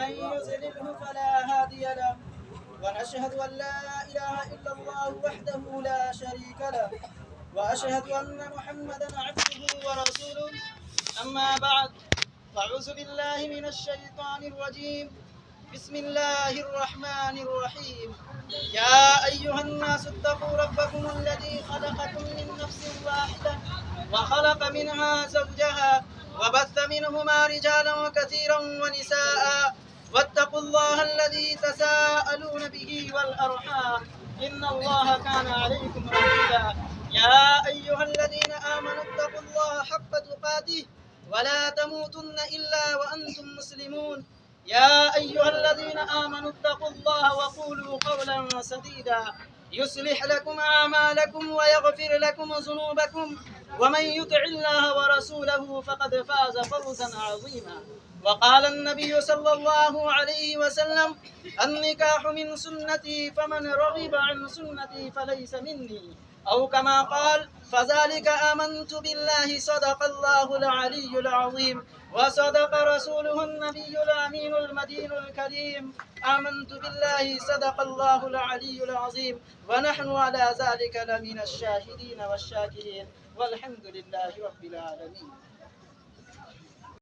ومن يضلله فلا هادي له، ونشهد أن لا إله إلا الله وحده لا شريك له، وأشهد أن محمدا عبده ورسوله. أما بعد، فأعوذ بالله من الشيطان الرجيم. بسم الله الرحمن الرحيم. يا أيها الناس اتقوا ربكم الذي خلقكم من نفس واحدة وخلق منها زوجها وبث منهما رجالا كثيرا ونساء، واتقوا الله الذي تساءلون به والأرحام إن الله كان عليكم رقيبا. يا أيها الذين آمنوا اتقوا الله حق تقاته ولا تموتن إلا وأنتم مسلمون. يا أيها الذين آمنوا اتقوا الله وقولوا قولا سديدا يصلح لكم أعمالكم ويغفر لكم ذنوبكم، ومن يطع الله ورسوله فقد فاز فوزا عظيما. وقال النبي صلى الله عليه وسلم: النكاح من سنتي، فمن رغب عن سنتي فليس مني، أو كما قال: فذلك آمنت بالله. صدق الله العلي العظيم، وصدق رسوله النبي الأمين المدين الكريم. آمنت بالله، صدق الله العلي العظيم، ونحن على ذلك لمن الشاهدين والشاكرين، والحمد لله رب العالمين.